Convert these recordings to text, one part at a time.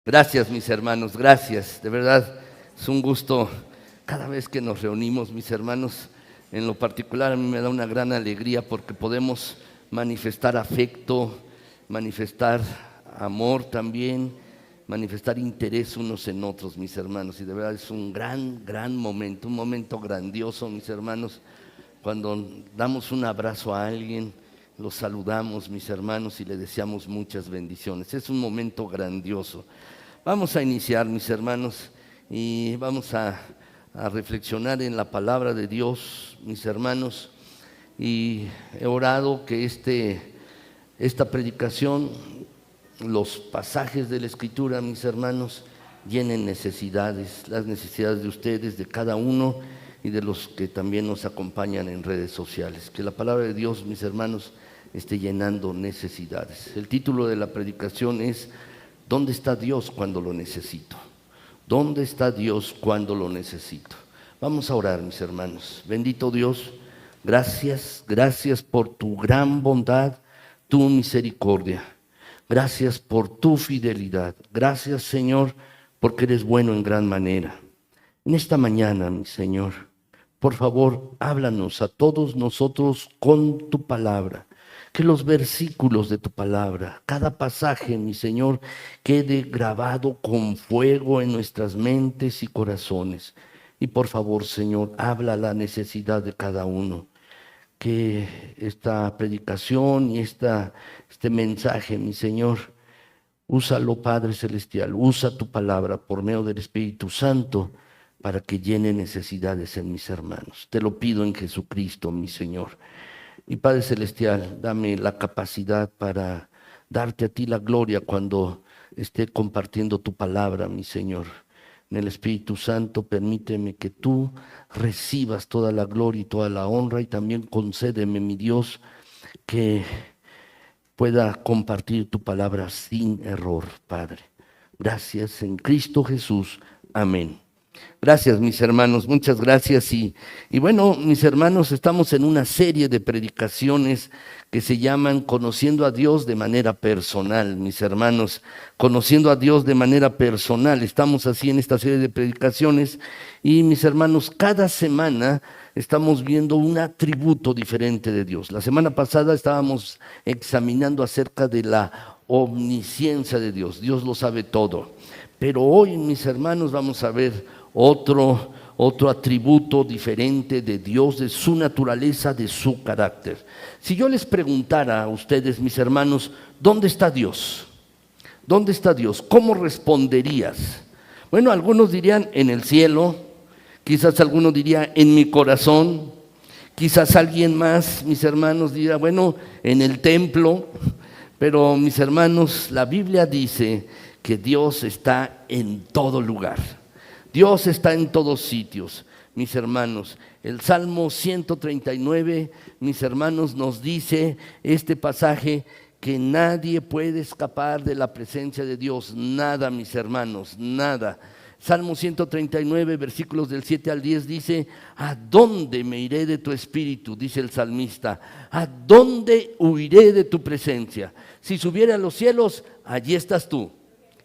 Gracias, mis hermanos, gracias. De verdad, es un gusto cada vez que nos reunimos, mis hermanos. En lo particular, a mí me da una gran alegría porque podemos manifestar afecto, manifestar amor también, manifestar interés unos en otros, mis hermanos. Y de verdad es un gran momento, un momento grandioso, mis hermanos, cuando damos un abrazo a alguien, los saludamos, mis hermanos, y le deseamos muchas bendiciones. Es un momento grandioso. Vamos a iniciar, mis hermanos, y vamos a reflexionar en la palabra de Dios, mis hermanos, y he orado que esta predicación, los pasajes de la Escritura, mis hermanos, llenen necesidades, las necesidades de ustedes, de cada uno y de los que también nos acompañan en redes sociales. Que la palabra de Dios, mis hermanos, esté llenando necesidades. El título de la predicación es ¿dónde está Dios cuando lo necesito? ¿Dónde está Dios cuando lo necesito? Vamos a orar, mis hermanos. Bendito Dios, gracias por tu gran bondad, tu misericordia. Gracias por tu fidelidad. Gracias, Señor, porque eres bueno en gran manera. En esta mañana, mi Señor, por favor, háblanos a todos nosotros con tu palabra. Que los versículos de tu palabra, cada pasaje, mi Señor, quede grabado con fuego en nuestras mentes y corazones. Y por favor, Señor, habla la necesidad de cada uno. Que esta predicación y este mensaje, mi Señor, úsalo, Padre Celestial, usa tu palabra por medio del Espíritu Santo para que llene necesidades en mis hermanos. Te lo pido en Jesucristo, mi Señor. Y Padre Celestial, dame la capacidad para darte a ti la gloria cuando esté compartiendo tu palabra, mi Señor. En el Espíritu Santo, permíteme que tú recibas toda la gloria y toda la honra, y también concédeme, mi Dios, que pueda compartir tu palabra sin error, Padre. Gracias en Cristo Jesús. Amén. Gracias, mis hermanos, muchas gracias. Y bueno, mis hermanos, estamos en una serie de predicaciones que se llaman Conociendo a Dios de manera personal, mis hermanos, conociendo a Dios de manera personal. Estamos así en esta serie de predicaciones y, mis hermanos, cada semana estamos viendo un atributo diferente de Dios. La semana pasada estábamos examinando acerca de la omnisciencia de Dios. Dios lo sabe todo. Pero hoy, mis hermanos, vamos a ver otro atributo diferente de Dios, de su naturaleza, de su carácter. Si yo les preguntara a ustedes, mis hermanos, ¿dónde está Dios? ¿Dónde está Dios? ¿Cómo responderías? Bueno, algunos dirían en el cielo, quizás algunos dirían en mi corazón, quizás alguien más, mis hermanos, diría, bueno, en el templo. Pero, mis hermanos, la Biblia dice que Dios está en todo lugar. Dios está en todos sitios, mis hermanos. El Salmo 139, mis hermanos, nos dice este pasaje que nadie puede escapar de la presencia de Dios. Nada, mis hermanos, nada. Salmo 139, versículos del 7 al 10 dice: ¿a dónde me iré de tu espíritu? Dice el salmista. ¿A dónde huiré de tu presencia? Si subiera a los cielos, allí estás tú.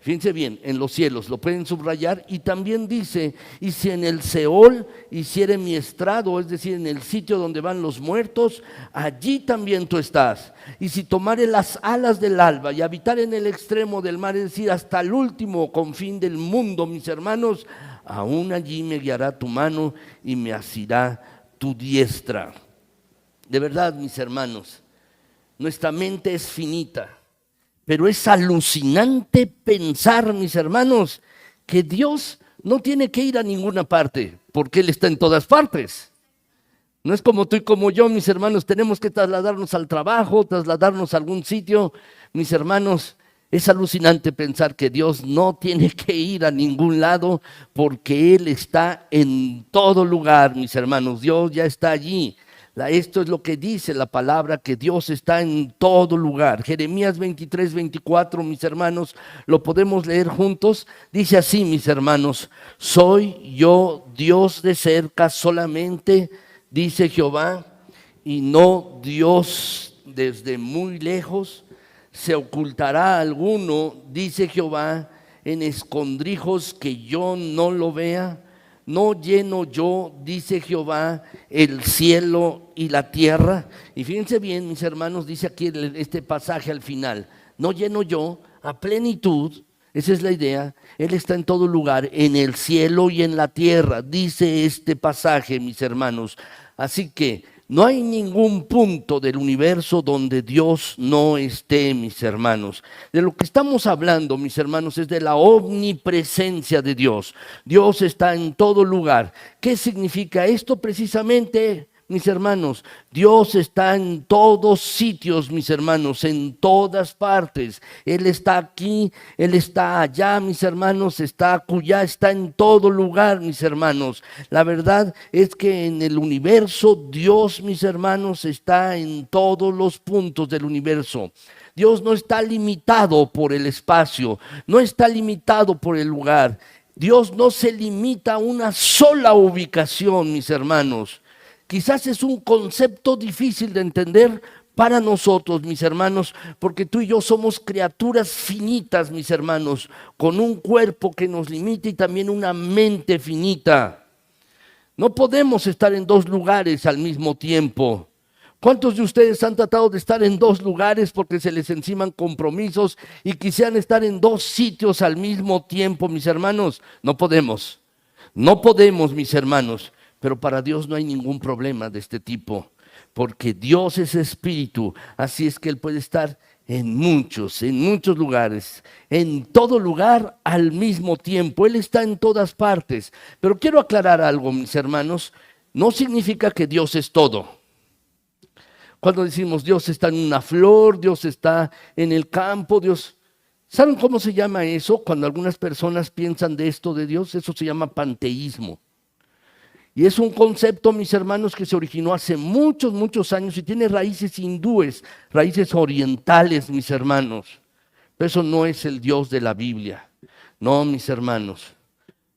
Fíjense bien, en los cielos, lo pueden subrayar. Y también dice: y si en el Seol hiciere mi estrado, es decir, en el sitio donde van los muertos, allí también tú estás. Y si tomare las alas del alba y habitar en el extremo del mar, es decir, hasta el último confín del mundo, mis hermanos, aún allí me guiará tu mano y me asirá tu diestra. De verdad, mis hermanos, nuestra mente es finita. Pero es alucinante pensar, mis hermanos, que Dios no tiene que ir a ninguna parte, porque Él está en todas partes. No es como tú y como yo, mis hermanos, tenemos que trasladarnos al trabajo, trasladarnos a algún sitio. Mis hermanos, es alucinante pensar que Dios no tiene que ir a ningún lado, porque Él está en todo lugar, mis hermanos. Dios ya está allí. Esto es lo que dice la palabra, que Dios está en todo lugar. Jeremías 23, 24, mis hermanos, lo podemos leer juntos. Dice así, mis hermanos: soy yo Dios de cerca solamente, dice Jehová, y no Dios desde muy lejos. Se ocultará alguno, dice Jehová, en escondrijos que yo no lo vea. ¿No lleno yo, dice Jehová, el cielo y la tierra? Y fíjense bien, mis hermanos, dice aquí este pasaje al final: no lleno yo a plenitud. Esa es la idea. Él está en todo lugar, en el cielo y en la tierra, dice este pasaje, mis hermanos. Así que no hay ningún punto del universo donde Dios no esté, mis hermanos. De lo que estamos hablando, mis hermanos, es de la omnipresencia de Dios. Dios está en todo lugar. ¿Qué significa esto precisamente, mis hermanos? Dios está en todos sitios, mis hermanos, en todas partes. Él está aquí, Él está allá, mis hermanos, está acullá, está en todo lugar, mis hermanos. La verdad es que en el universo, Dios, mis hermanos, está en todos los puntos del universo. Dios no está limitado por el espacio, no está limitado por el lugar. Dios no se limita a una sola ubicación, mis hermanos. Quizás es un concepto difícil de entender para nosotros, mis hermanos, porque tú y yo somos criaturas finitas, mis hermanos, con un cuerpo que nos limita y también una mente finita. No podemos estar en dos lugares al mismo tiempo. ¿Cuántos de ustedes han tratado de estar en dos lugares porque se les enciman compromisos y quisieran estar en dos sitios al mismo tiempo, mis hermanos? No podemos. No podemos, mis hermanos. Pero para Dios no hay ningún problema de este tipo, porque Dios es espíritu, así es que Él puede estar en muchos lugares, en todo lugar al mismo tiempo. Él está en todas partes. Pero quiero aclarar algo, mis hermanos: no significa que Dios es todo. Cuando decimos Dios está en una flor, Dios está en el campo, Dios... ¿Saben cómo se llama eso? Cuando algunas personas piensan de esto de Dios, eso se llama panteísmo. Y es un concepto, mis hermanos, que se originó hace muchos, muchos años y tiene raíces hindúes, raíces orientales, mis hermanos. Pero eso no es el Dios de la Biblia. No, mis hermanos.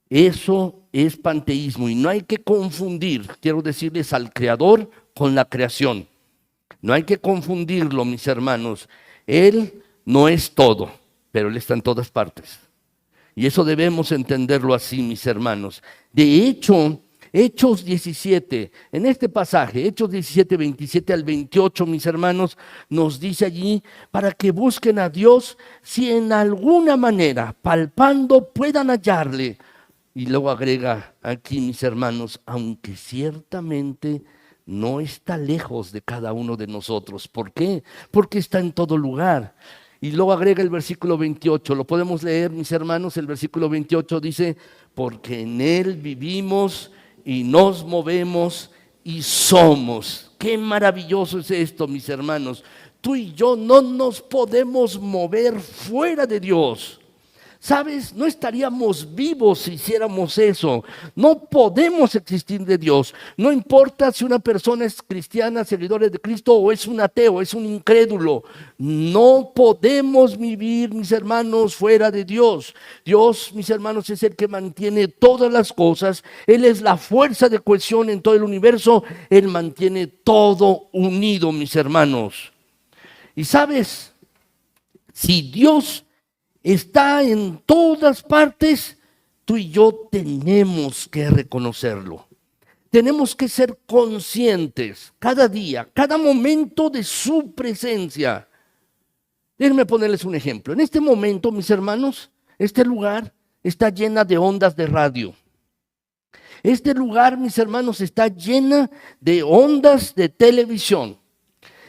Eso es panteísmo y no hay que confundir, quiero decirles, al Creador con la creación. No hay que confundirlo, mis hermanos. Él no es todo, pero Él está en todas partes. Y eso debemos entenderlo así, mis hermanos. De hecho, Hechos 17, en este pasaje, Hechos 17, 27 al 28, mis hermanos, nos dice allí: para que busquen a Dios, si en alguna manera, palpando, puedan hallarle. Y luego agrega aquí, mis hermanos: aunque ciertamente no está lejos de cada uno de nosotros. ¿Por qué? Porque está en todo lugar. Y luego agrega el versículo 28, lo podemos leer, mis hermanos. El versículo 28 dice: porque en Él vivimos y nos movemos y somos. Qué maravilloso es esto, mis hermanos. Tú y yo no nos podemos mover fuera de Dios. ¿Sabes? No estaríamos vivos si hiciéramos eso. No podemos existir de Dios. No importa si una persona es cristiana, seguidora de Cristo, o es un ateo, es un incrédulo. No podemos vivir, mis hermanos, fuera de Dios. Dios, mis hermanos, es el que mantiene todas las cosas. Él es la fuerza de cohesión en todo el universo. Él mantiene todo unido, mis hermanos. Y ¿sabes? Si Dios está en todas partes, tú y yo tenemos que reconocerlo. Tenemos que ser conscientes cada día, cada momento de su presencia. Déjenme ponerles un ejemplo. En este momento, mis hermanos, este lugar está llena de ondas de radio. Este lugar, mis hermanos, está llena de ondas de televisión.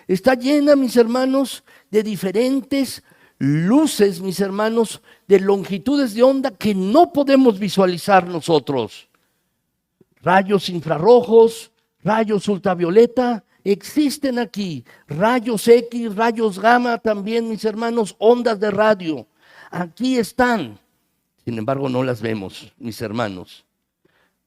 Está llena, mis hermanos, de diferentes luces, mis hermanos, de longitudes de onda que no podemos visualizar nosotros. Rayos infrarrojos, rayos ultravioleta, existen aquí. Rayos X, rayos gamma también, mis hermanos, ondas de radio. Aquí están. Sin embargo, no las vemos, mis hermanos.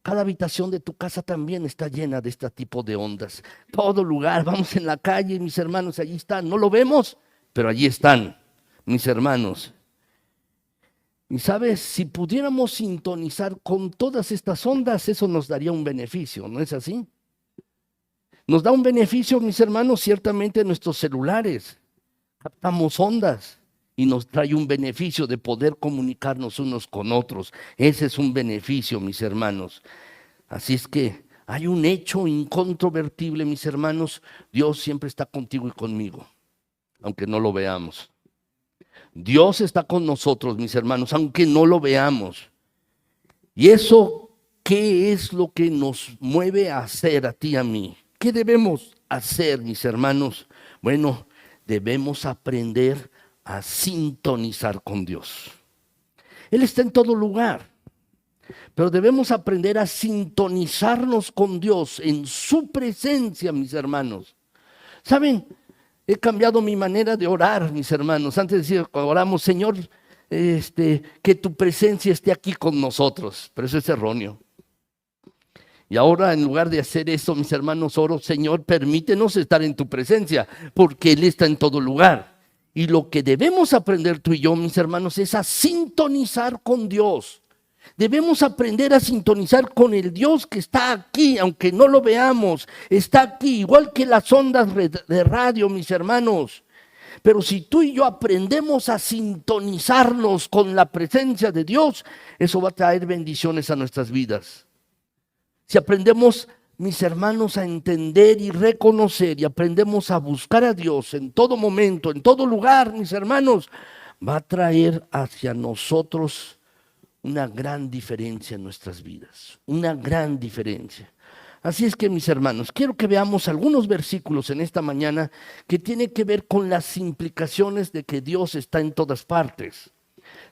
Cada habitación de tu casa también está llena de este tipo de ondas. Todo lugar, vamos en la calle, mis hermanos, allí están. No lo vemos, pero allí están, mis hermanos. Y sabes, si pudiéramos sintonizar con todas estas ondas, eso nos daría un beneficio, ¿no es así? Nos da un beneficio, mis hermanos, ciertamente nuestros celulares. Captamos ondas y nos trae un beneficio de poder comunicarnos unos con otros. Ese es un beneficio, mis hermanos. Así es que hay un hecho incontrovertible, mis hermanos. Dios siempre está contigo y conmigo, aunque no lo veamos. Dios está con nosotros, mis hermanos, aunque no lo veamos. ¿Y eso qué es lo que nos mueve a hacer a ti y a mí? ¿Qué debemos hacer, mis hermanos? Bueno, debemos aprender a sintonizar con Dios. Él está en todo lugar, pero debemos aprender a sintonizarnos con Dios en su presencia, mis hermanos. ¿Saben? He cambiado mi manera de orar, mis hermanos. Antes decía, oramos, Señor, que tu presencia esté aquí con nosotros, pero eso es erróneo. Y ahora, en lugar de hacer eso, mis hermanos, oro, Señor, permítenos estar en tu presencia, porque Él está en todo lugar. Y lo que debemos aprender tú y yo, mis hermanos, es a sintonizar con Dios. Debemos aprender a sintonizar con el Dios que está aquí, aunque no lo veamos, está aquí, igual que las ondas de radio, mis hermanos. Pero si tú y yo aprendemos a sintonizarnos con la presencia de Dios, eso va a traer bendiciones a nuestras vidas. Si aprendemos, mis hermanos, a entender y reconocer y aprendemos a buscar a Dios en todo momento, en todo lugar, mis hermanos, va a traer hacia nosotros una gran diferencia en nuestras vidas, una gran diferencia. Así es que, mis hermanos, quiero que veamos algunos versículos en esta mañana que tienen que ver con las implicaciones de que Dios está en todas partes.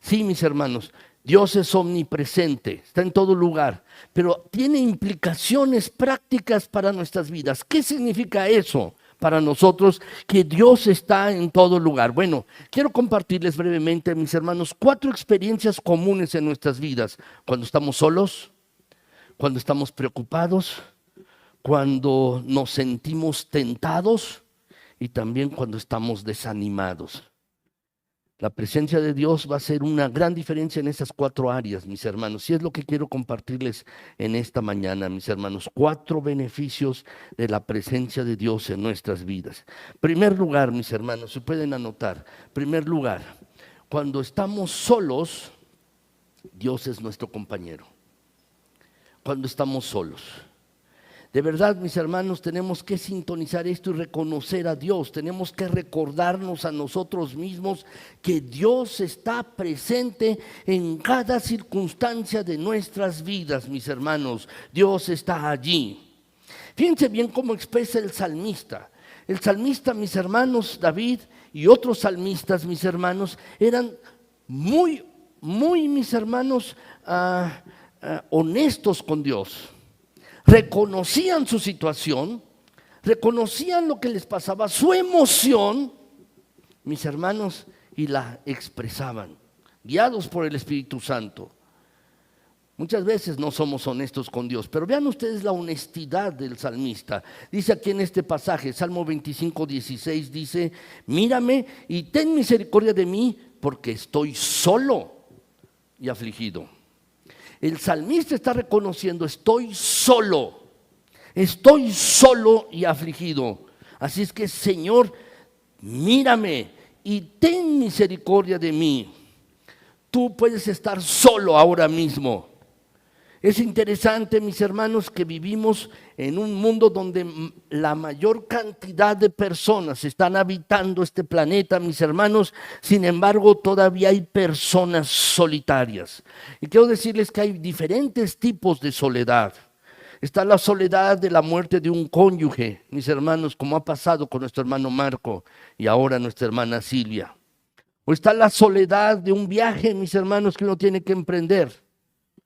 Sí, mis hermanos, Dios es omnipresente, está en todo lugar, pero tiene implicaciones prácticas para nuestras vidas. ¿Qué significa eso para nosotros, que Dios está en todo lugar? Bueno, quiero compartirles brevemente, mis hermanos, 4 experiencias comunes en nuestras vidas. Cuando estamos solos, cuando estamos preocupados, cuando nos sentimos tentados y también cuando estamos desanimados. La presencia de Dios va a hacer una gran diferencia en esas 4 áreas, mis hermanos. Y es lo que quiero compartirles en esta mañana, mis hermanos. 4 beneficios de la presencia de Dios en nuestras vidas. Primer lugar, mis hermanos, se pueden anotar. Primer lugar, cuando estamos solos, Dios es nuestro compañero. Cuando estamos solos. De verdad, mis hermanos, tenemos que sintonizar esto y reconocer a Dios. Tenemos que recordarnos a nosotros mismos que Dios está presente en cada circunstancia de nuestras vidas, mis hermanos. Dios está allí. Fíjense bien cómo expresa el salmista. El salmista, mis hermanos, David y otros salmistas, mis hermanos, eran muy, mis hermanos, honestos con Dios. Reconocían su situación, reconocían lo que les pasaba, su emoción, mis hermanos, y la expresaban, guiados por el Espíritu Santo. Muchas veces no somos honestos con Dios, pero vean ustedes la honestidad del salmista. Dice aquí en este pasaje, Salmo 25:16, dice, mírame y ten misericordia de mí, porque estoy solo y afligido. El salmista está reconociendo, estoy solo y afligido. Así es que, Señor, mírame y ten misericordia de mí. Tú puedes estar solo ahora mismo. Es interesante, mis hermanos, que vivimos en un mundo donde la mayor cantidad de personas están habitando este planeta, mis hermanos. Sin embargo, todavía hay personas solitarias. Y quiero decirles que hay diferentes tipos de soledad. Está la soledad de la muerte de un cónyuge, mis hermanos, como ha pasado con nuestro hermano Marco y ahora nuestra hermana Silvia. O está la soledad de un viaje, mis hermanos, que uno tiene que emprender.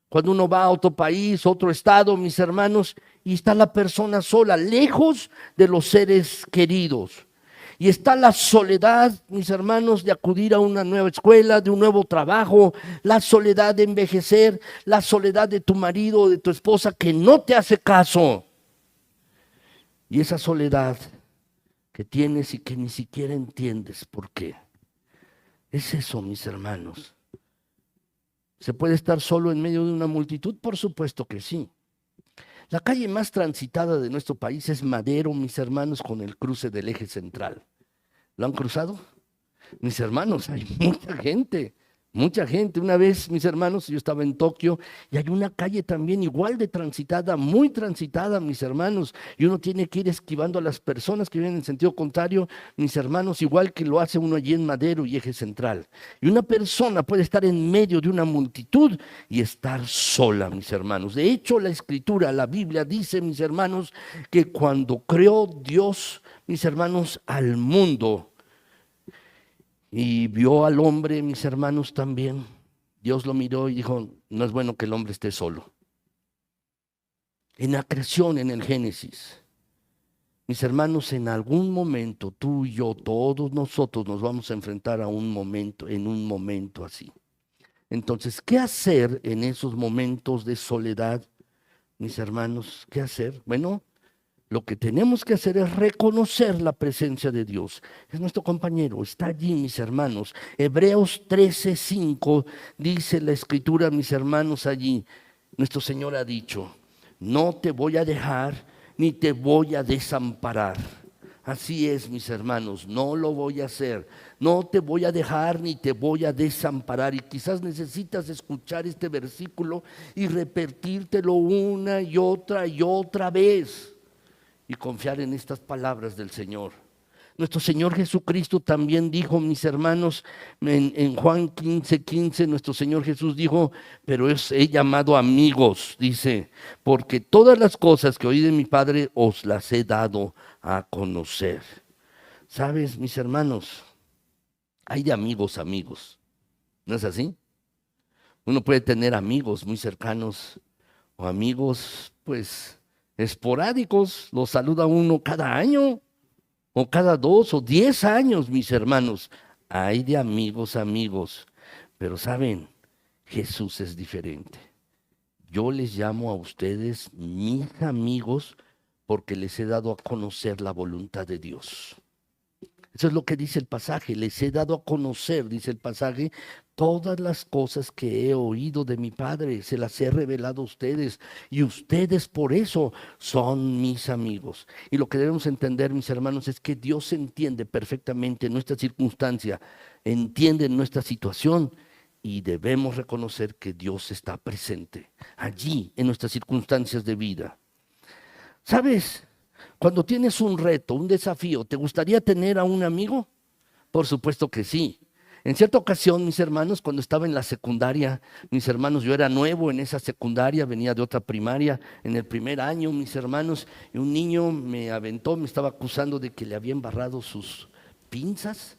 Cuando uno va a otro país, otro estado, mis hermanos, y está la persona sola, lejos de los seres queridos. Y está la soledad, mis hermanos, de acudir a una nueva escuela, de un nuevo trabajo, la soledad de envejecer, la soledad de tu marido o de tu esposa que no te hace caso. Y esa soledad que tienes y que ni siquiera entiendes por qué. Es eso, mis hermanos. ¿Se puede estar solo en medio de una multitud? Por supuesto que sí. La calle más transitada de nuestro país es Madero, mis hermanos, con el cruce del eje central. ¿Lo han cruzado? Mis hermanos, hay mucha gente, mucha gente. Una vez, mis hermanos, yo estaba en Tokio y hay una calle también igual de transitada, muy transitada, mis hermanos. Y uno tiene que ir esquivando a las personas que vienen en sentido contrario, mis hermanos, igual que lo hace uno allí en Madero y eje central. Y una persona puede estar en medio de una multitud y estar sola, mis hermanos. De hecho, la Escritura, la Biblia dice, mis hermanos, que cuando creó Dios, mis hermanos, al mundo, y vio al hombre, mis hermanos, también. Dios lo miró y dijo, no es bueno que el hombre esté solo. En la creación, en el Génesis. Mis hermanos, en algún momento, tú y yo, todos nosotros nos vamos a enfrentar a un momento, en un momento así. Entonces, ¿qué hacer en esos momentos de soledad, mis hermanos? ¿Qué hacer? Bueno, lo que tenemos que hacer es reconocer la presencia de Dios. Es nuestro compañero, está allí, mis hermanos. Hebreos 13:5 dice la Escritura, mis hermanos, allí. Nuestro Señor ha dicho, no te voy a dejar ni te voy a desamparar. Así es, mis hermanos, no lo voy a hacer. No te voy a dejar ni te voy a desamparar. Y quizás necesitas escuchar este versículo y repetírtelo una y otra vez. Y confiar en estas palabras del Señor. Nuestro Señor Jesucristo también dijo, mis hermanos, en Juan 15:15, nuestro Señor Jesús dijo, pero he llamado amigos, dice, porque todas las cosas que oí de mi Padre os las he dado a conocer. ¿Sabes, mis hermanos? Hay de amigos, amigos. ¿No es así? Uno puede tener amigos muy cercanos o amigos, pues, esporádicos, los saluda uno cada año o cada 2 o 10 años, mis hermanos. Hay de amigos, amigos, pero saben, Jesús es diferente. Yo les llamo a ustedes mis amigos porque les he dado a conocer la voluntad de Dios. Eso es lo que dice el pasaje, les he dado a conocer, dice el pasaje, todas las cosas que he oído de mi Padre, se las he revelado a ustedes y ustedes por eso son mis amigos. Y lo que debemos entender, mis hermanos, es que Dios entiende perfectamente nuestra circunstancia, entiende nuestra situación y debemos reconocer que Dios está presente allí en nuestras circunstancias de vida. ¿Sabes? Cuando tienes un reto, un desafío, ¿te gustaría tener a un amigo? Por supuesto que sí. En cierta ocasión, mis hermanos, cuando estaba en la secundaria, mis hermanos, yo era nuevo en esa secundaria, venía de otra primaria, en el primer año, mis hermanos, y un niño me aventó, me estaba acusando de que le había embarrado sus pinzas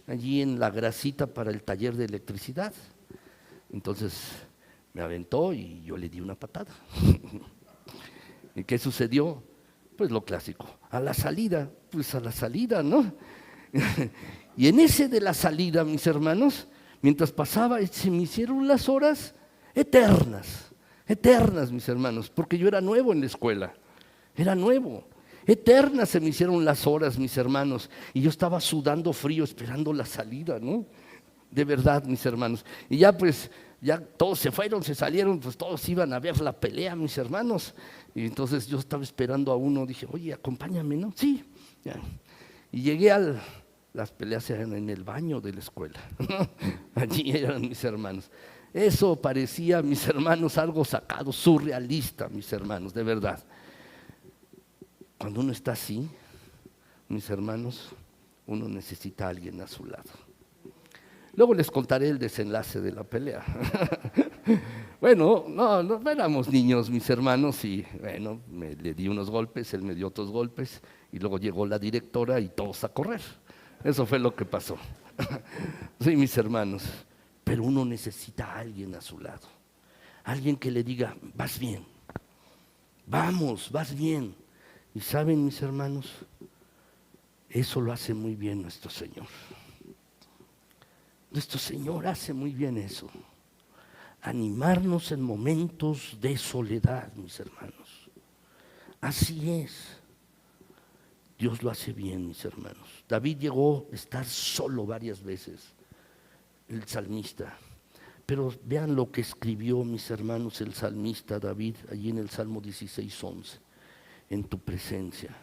allí en la grasita para el taller de electricidad. Entonces me aventó y yo le di una patada. ¿Y qué sucedió? Pues lo clásico, a la salida, ¿no? Y en ese de la salida, mis hermanos, mientras pasaba, se me hicieron las horas eternas, eternas, mis hermanos, porque yo era nuevo en la escuela, era nuevo. Eternas se me hicieron las horas, mis hermanos, y yo estaba sudando frío esperando la salida, ¿no? De verdad, mis hermanos. Y ya pues, ya todos se fueron, se salieron, pues todos iban a ver la pelea, mis hermanos. Y entonces yo estaba esperando a uno, dije, oye, acompáñame, ¿no? Sí. Ya. Y llegué las peleas eran en el baño de la escuela. Allí eran mis hermanos. Eso parecía, mis hermanos, algo sacado, surrealista, mis hermanos, de verdad. Cuando uno está así, mis hermanos, uno necesita a alguien a su lado. Luego les contaré el desenlace de la pelea. Bueno, no éramos niños, mis hermanos, y bueno, le di unos golpes, él me dio otros golpes, y luego llegó la directora y todos a correr. Eso fue lo que pasó. Sí, mis hermanos, pero uno necesita a alguien a su lado. Alguien que le diga, vas bien, vamos, vas bien. Y saben, mis hermanos, Eso lo hace muy bien nuestro Señor. Nuestro Señor hace muy bien eso. Animarnos en momentos de soledad, mis hermanos. Así es. Dios lo hace bien, mis hermanos. David llegó a estar solo varias veces, el salmista. Pero vean lo que escribió, mis hermanos, el salmista David, allí en el Salmo 16:11. En tu presencia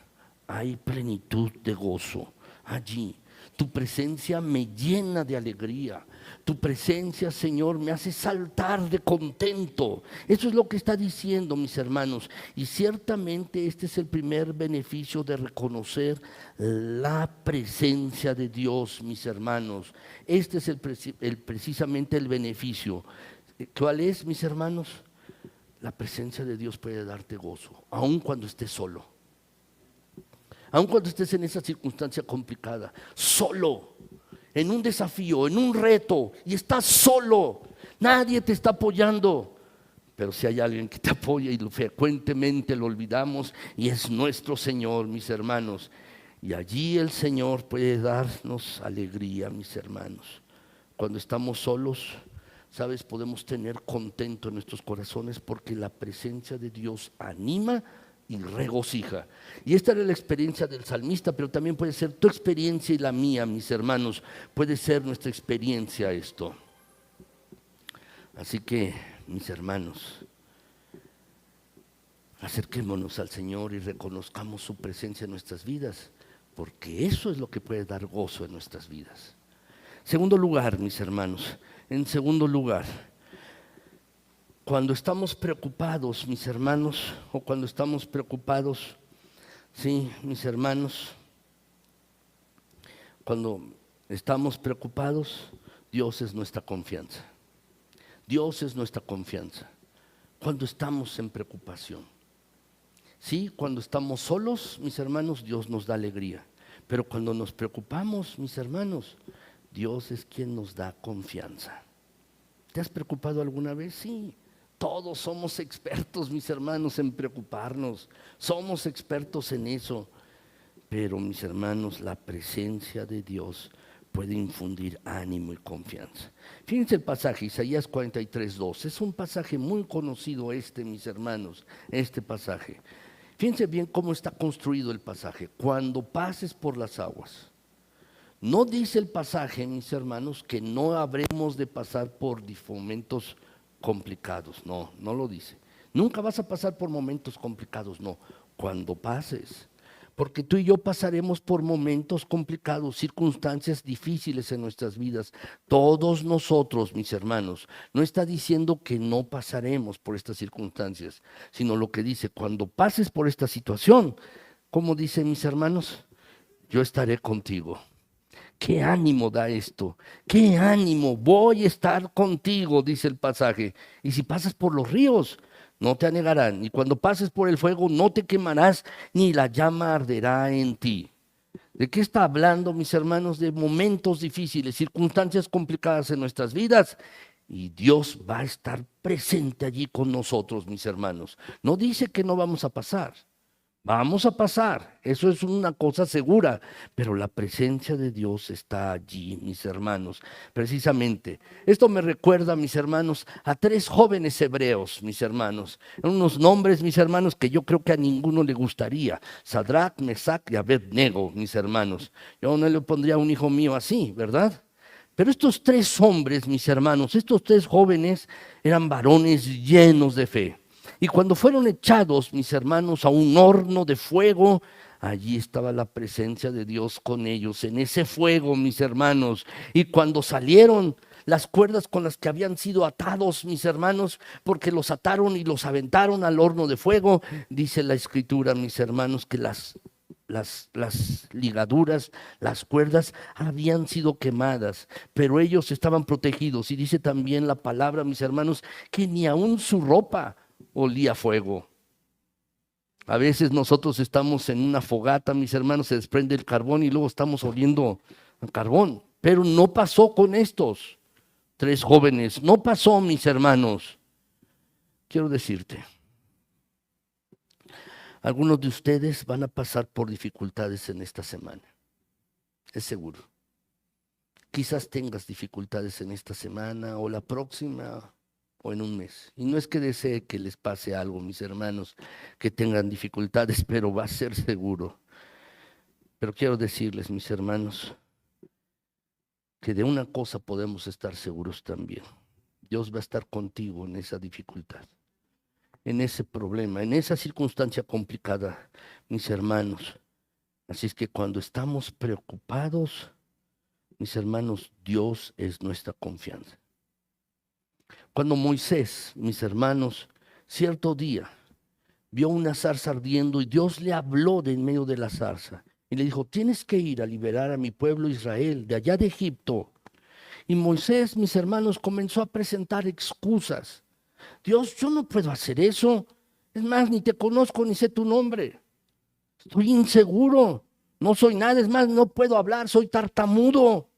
hay plenitud de gozo. Allí tu presencia me llena de alegría. Tu presencia, Señor, me hace saltar de contento. Eso es lo que está diciendo, mis hermanos. Y ciertamente este es el primer beneficio de reconocer la presencia de Dios, mis hermanos. Este es precisamente el beneficio. ¿Cuál es, mis hermanos? La presencia de Dios puede darte gozo, aun cuando estés solo. Aun cuando estés en esa circunstancia complicada, solo, en un desafío, en un reto, y estás solo, nadie te está apoyando. Pero si hay alguien que te apoya y frecuentemente lo olvidamos, y es nuestro Señor, mis hermanos. Y allí el Señor puede darnos alegría, mis hermanos. Cuando estamos solos, sabes, podemos tener contento en nuestros corazones porque la presencia de Dios anima y regocija. Y esta era la experiencia del salmista, pero también puede ser tu experiencia y la mía, mis hermanos. Puede ser nuestra experiencia esto. Así que, mis hermanos, acerquémonos al Señor y reconozcamos su presencia en nuestras vidas, porque eso es lo que puede dar gozo en nuestras vidas. Segundo lugar, mis hermanos, en segundo lugar, cuando estamos preocupados, mis hermanos, o cuando estamos preocupados, sí, mis hermanos, cuando estamos preocupados, Dios es nuestra confianza. Dios es nuestra confianza. Cuando estamos en preocupación, sí, cuando estamos solos, mis hermanos, Dios nos da alegría. Pero cuando nos preocupamos, mis hermanos, Dios es quien nos da confianza. ¿Te has preocupado alguna vez? Sí. Todos somos expertos, mis hermanos, en preocuparnos. Somos expertos en eso. Pero, mis hermanos, la presencia de Dios puede infundir ánimo y confianza. Fíjense el pasaje, Isaías 43:2. Es un pasaje muy conocido mis hermanos, este pasaje. Fíjense bien cómo está construido el pasaje. Cuando pases por las aguas. No dice el pasaje, mis hermanos, que no habremos de pasar por momentos complicados. No, no lo dice. Nunca vas a pasar por momentos complicados, no. Cuando pases. Porque tú y yo pasaremos por momentos complicados, circunstancias difíciles en nuestras vidas. Todos nosotros, mis hermanos, no está diciendo que no pasaremos por estas circunstancias, sino lo que dice, cuando pases por esta situación, ¿cómo dice, mis hermanos? Yo estaré contigo. ¿Qué ánimo da esto? ¿Qué ánimo? Voy a estar contigo, dice el pasaje. Y si pasas por los ríos, no te anegarán. Y cuando pases por el fuego, no te quemarás, ni la llama arderá en ti. ¿De qué está hablando, mis hermanos? De momentos difíciles, circunstancias complicadas en nuestras vidas. Y Dios va a estar presente allí con nosotros, mis hermanos. No dice que no vamos a pasar. Vamos a pasar, eso es una cosa segura, pero la presencia de Dios está allí, mis hermanos. Precisamente, esto me recuerda, mis hermanos, a 3 jóvenes hebreos, mis hermanos. Unos nombres, mis hermanos, que yo creo que a ninguno le gustaría. Sadrach, Mesach y Abed-nego, mis hermanos. Yo no le pondría a un hijo mío así, ¿verdad? Pero estos 3 hombres, mis hermanos, estos 3 jóvenes eran varones llenos de fe. Y cuando fueron echados, mis hermanos, a un horno de fuego, allí estaba la presencia de Dios con ellos, en ese fuego, mis hermanos. Y cuando salieron, las cuerdas con las que habían sido atados, mis hermanos, porque los ataron y los aventaron al horno de fuego, dice la Escritura, mis hermanos, que las ligaduras, las cuerdas habían sido quemadas, pero ellos estaban protegidos. Y dice también la palabra, mis hermanos, que ni aún su ropa olía a fuego. A veces nosotros estamos en una fogata, mis hermanos, se desprende el carbón y luego estamos oliendo a carbón. Pero no pasó con estos 3 jóvenes, no pasó, mis hermanos. Quiero decirte, algunos de ustedes van a pasar por dificultades en esta semana. es seguro. Quizás tengas dificultades en esta semana o la próxima o en un mes. Y no es que desee que les pase algo, mis hermanos, que tengan dificultades, pero va a ser seguro. Pero quiero decirles, mis hermanos, que de una cosa podemos estar seguros también. Dios va a estar contigo en esa dificultad, en ese problema, en esa circunstancia complicada, mis hermanos. Así es que cuando estamos preocupados, mis hermanos, Dios es nuestra confianza. Cuando Moisés, mis hermanos, cierto día vio una zarza ardiendo y Dios le habló de en medio de la zarza y le dijo, tienes que ir a liberar a mi pueblo Israel de allá de Egipto. Y Moisés, mis hermanos, comenzó a presentar excusas. Dios, yo no puedo hacer eso. Es más, ni te conozco ni sé tu nombre. Estoy inseguro. No soy nada. Es más, no puedo hablar. Soy tartamudo.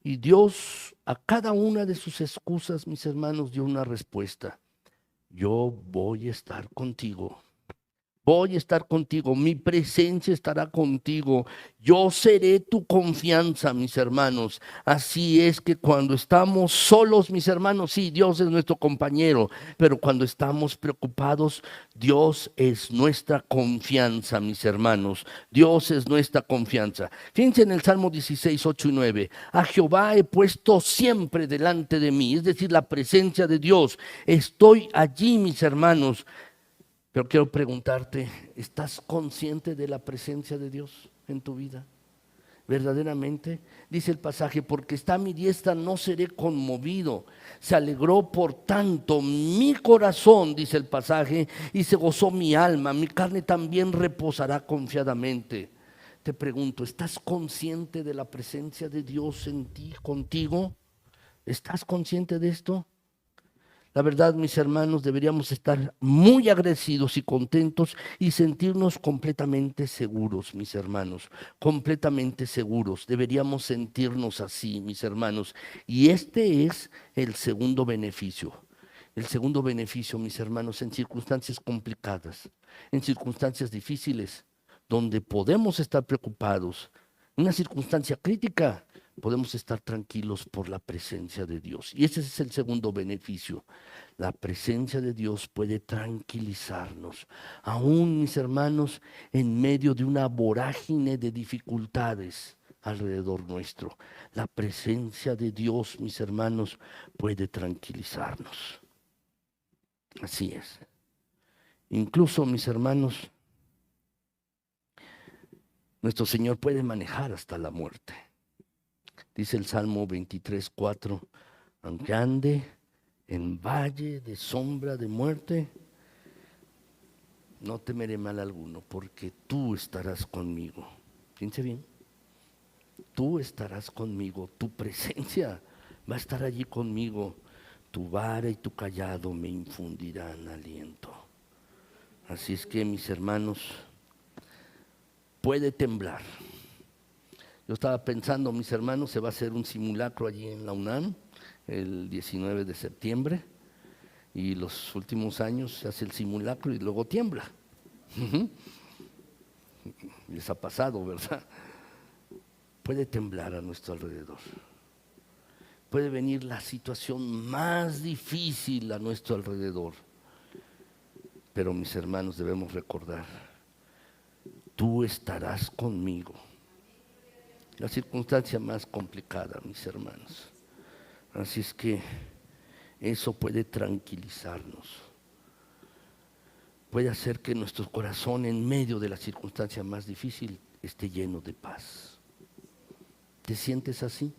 Y Dios a cada una de sus excusas, mis hermanos, dio una respuesta. Yo voy a estar contigo. Voy a estar contigo, mi presencia estará contigo. Yo seré tu confianza, mis hermanos. Así es que cuando estamos solos, mis hermanos, sí, Dios es nuestro compañero, pero cuando estamos preocupados, Dios es nuestra confianza, mis hermanos. Dios es nuestra confianza. Fíjense en el Salmo 16, 8 y 9. A Jehová he puesto siempre delante de mí, es decir, la presencia de Dios. Estoy allí, mis hermanos. Pero quiero preguntarte, ¿estás consciente de la presencia de Dios en tu vida? Verdaderamente, dice el pasaje, porque está a mi diestra no seré conmovido. Se alegró por tanto mi corazón, dice el pasaje, y se gozó mi alma, mi carne también reposará confiadamente. Te pregunto, ¿estás consciente de la presencia de Dios en ti, contigo? ¿Estás consciente de esto? La verdad, mis hermanos, deberíamos estar muy agradecidos y contentos y sentirnos completamente seguros, mis hermanos, completamente seguros. Deberíamos sentirnos así, mis hermanos. Y este es el segundo beneficio. El segundo beneficio, mis hermanos, en circunstancias complicadas, en circunstancias difíciles, donde podemos estar preocupados, en una circunstancia crítica, podemos estar tranquilos por la presencia de Dios. Y ese es el segundo beneficio. La presencia de Dios puede tranquilizarnos, aún, mis hermanos, en medio de una vorágine de dificultades alrededor nuestro. La presencia de Dios, mis hermanos, puede tranquilizarnos. Así es. Incluso, mis hermanos, nuestro Señor puede manejar hasta la muerte. Dice el Salmo 23, 4, aunque ande en valle de sombra de muerte, no temeré mal alguno, porque tú estarás conmigo. Fíjense bien, tú estarás conmigo, tu presencia va a estar allí conmigo, tu vara y tu callado me infundirán aliento. Así es que, mis hermanos, puede temblar. Yo estaba pensando, mis hermanos, se va a hacer un simulacro allí en la UNAM el 19 de septiembre y los últimos años se hace el simulacro y luego tiembla. Les ha pasado, ¿verdad? Puede temblar a nuestro alrededor. Puede venir la situación más difícil a nuestro alrededor. Pero, mis hermanos, debemos recordar, tú estarás conmigo. La circunstancia más complicada, mis hermanos. Así es que eso puede tranquilizarnos. Puede hacer que nuestro corazón en medio de la circunstancia más difícil esté lleno de paz. ¿Te sientes así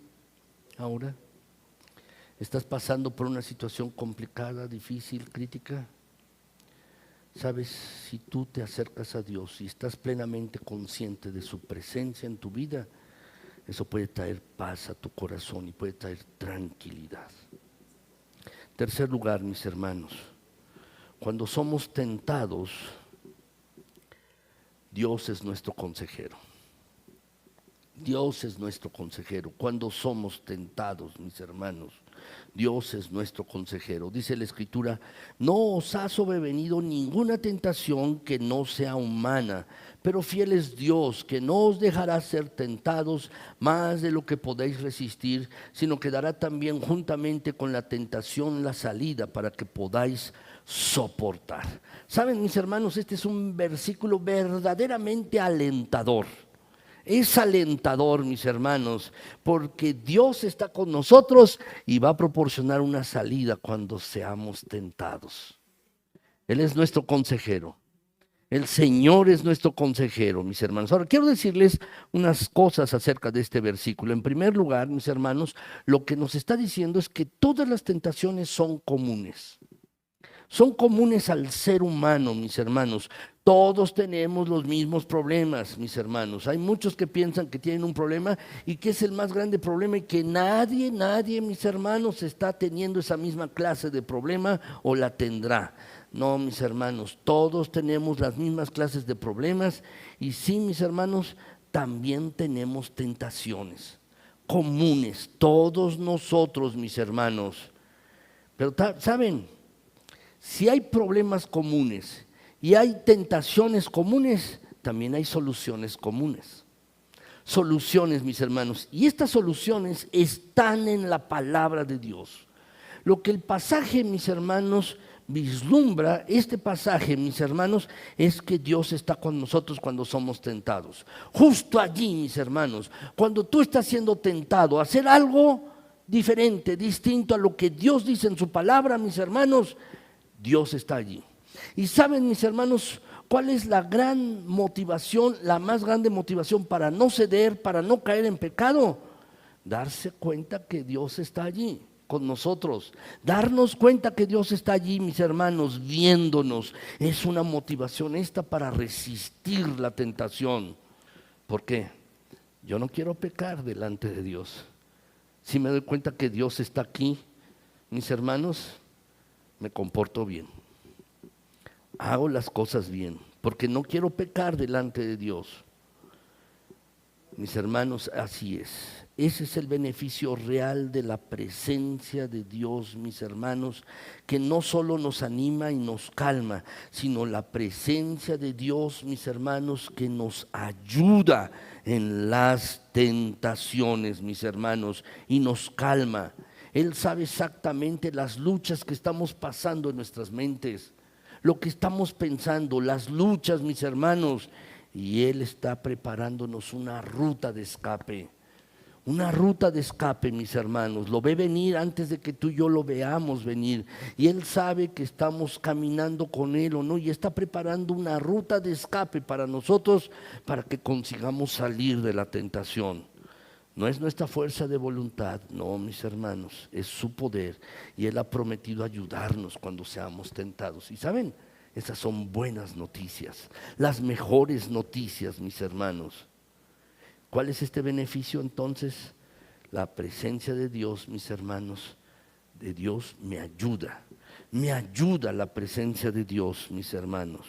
ahora? ¿Estás pasando por una situación complicada, difícil, crítica? Sabes, si tú te acercas a Dios y estás plenamente consciente de su presencia en tu vida, eso puede traer paz a tu corazón y puede traer tranquilidad. Tercer lugar, mis hermanos, cuando somos tentados, Dios es nuestro consejero. Dios es nuestro consejero. Cuando somos tentados, mis hermanos, Dios es nuestro consejero. Dice la Escritura, no os ha sobrevenido ninguna tentación que no sea humana, pero fiel es Dios, que no os dejará ser tentados más de lo que podéis resistir, sino que dará también juntamente con la tentación la salida para que podáis soportar. Saben, mis hermanos, este es un versículo verdaderamente alentador. Es alentador, mis hermanos, porque Dios está con nosotros y va a proporcionar una salida cuando seamos tentados. Él es nuestro consejero. El Señor es nuestro consejero, mis hermanos. Ahora, quiero decirles unas cosas acerca de este versículo. En primer lugar, mis hermanos, lo que nos está diciendo es que todas las tentaciones son comunes. Son comunes al ser humano, mis hermanos. Todos tenemos los mismos problemas, mis hermanos. Hay muchos que piensan que tienen un problema y que es el más grande problema y que nadie, mis hermanos, está teniendo esa misma clase de problema o la tendrá. No, mis hermanos, todos tenemos las mismas clases de problemas y sí, mis hermanos, también tenemos tentaciones comunes, todos nosotros, mis hermanos. Pero, ¿saben? Si hay problemas comunes y hay tentaciones comunes, también hay soluciones comunes. Soluciones, mis hermanos. Y estas soluciones están en la palabra de Dios. Lo que el pasaje, mis hermanos, vislumbra, este pasaje, mis hermanos, es que Dios está con nosotros cuando somos tentados. Justo allí, mis hermanos, cuando tú estás siendo tentado a hacer algo diferente, distinto a lo que Dios dice en su palabra, mis hermanos, Dios está allí. Y saben, mis hermanos, cuál es la gran motivación, la más grande motivación para no ceder, para no caer en pecado. Darse cuenta que Dios está allí con nosotros. Darnos cuenta que Dios está allí, mis hermanos, viéndonos. Es una motivación esta para resistir la tentación. ¿Por qué? Yo no quiero pecar delante de Dios. Si me doy cuenta que Dios está aquí, mis hermanos, me comporto bien, hago las cosas bien, porque no quiero pecar delante de Dios. Mis hermanos, así es. Ese es el beneficio real de la presencia de Dios, mis hermanos, que no solo nos anima y nos calma, sino la presencia de Dios, mis hermanos, que nos ayuda en las tentaciones, mis hermanos, y nos calma. Él sabe exactamente las luchas que estamos pasando en nuestras mentes, lo que estamos pensando, las luchas, mis hermanos, y Él está preparándonos una ruta de escape. Una ruta de escape, mis hermanos. Lo ve venir antes de que tú y yo lo veamos venir. Y Él sabe que estamos caminando con Él o no. Y está preparando una ruta de escape para nosotros, para que consigamos salir de la tentación. No es nuestra fuerza de voluntad, no, mis hermanos, es su poder. Y Él ha prometido ayudarnos cuando seamos tentados. Y saben, esas son buenas noticias, las mejores noticias, mis hermanos. ¿Cuál es este beneficio entonces? La presencia de Dios, mis hermanos, de Dios me ayuda la presencia de Dios, mis hermanos.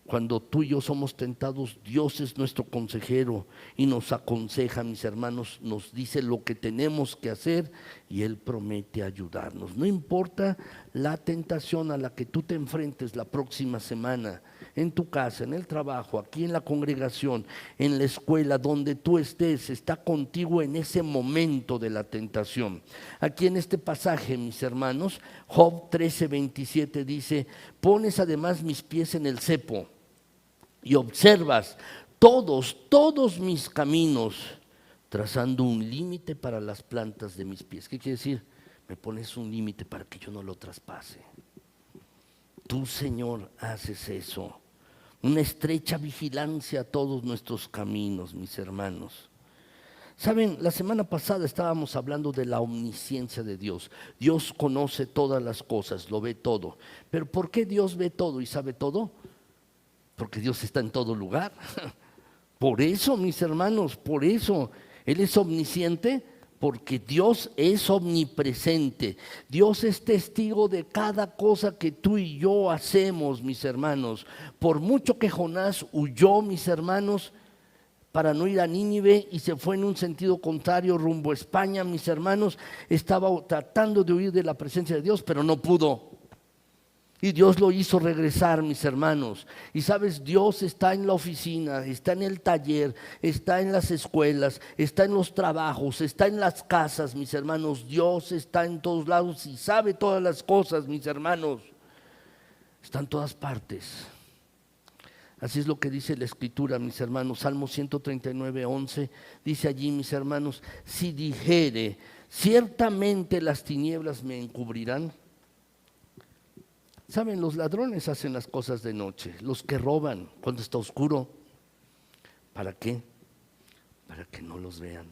Cuando tú y yo somos tentados, Dios es nuestro consejero y nos aconseja, mis hermanos, nos dice lo que tenemos que hacer y Él promete ayudarnos. No importa la tentación a la que tú te enfrentes la próxima semana, en tu casa, en el trabajo, aquí en la congregación, en la escuela, donde tú estés, está contigo en ese momento de la tentación. Aquí en este pasaje, mis hermanos, Job 13:27 dice, pones además mis pies en el cepo y observas todos mis caminos, trazando un límite para las plantas de mis pies. ¿Qué quiere decir? Me pones un límite para que yo no lo traspase. Tú, Señor, haces eso. Una estrecha vigilancia a todos nuestros caminos, mis hermanos. Saben, la semana pasada estábamos hablando de la omnisciencia de Dios. Dios conoce todas las cosas, lo ve todo. Pero ¿por qué Dios ve todo y sabe todo? Porque Dios está en todo lugar. Por eso, mis hermanos, por eso Él es omnisciente, porque Dios es omnipresente. Dios es testigo de cada cosa que tú y yo hacemos, mis hermanos. Por mucho que Jonás huyó, mis hermanos, para no ir a Nínive y se fue en un sentido contrario rumbo a España. Mis hermanos, estaba tratando de huir de la presencia de Dios, pero no pudo. Y Dios lo hizo regresar, mis hermanos. Y sabes, Dios está en la oficina, está en el taller, está en las escuelas, está en los trabajos, está en las casas, mis hermanos. Dios está en todos lados y sabe todas las cosas, mis hermanos. Está en todas partes. Así es lo que dice la Escritura, mis hermanos. Salmo 139:11 dice allí, mis hermanos: si dijere, ciertamente las tinieblas me encubrirán. Saben, los ladrones hacen las cosas de noche, los que roban cuando está oscuro. ¿Para qué? Para que no los vean.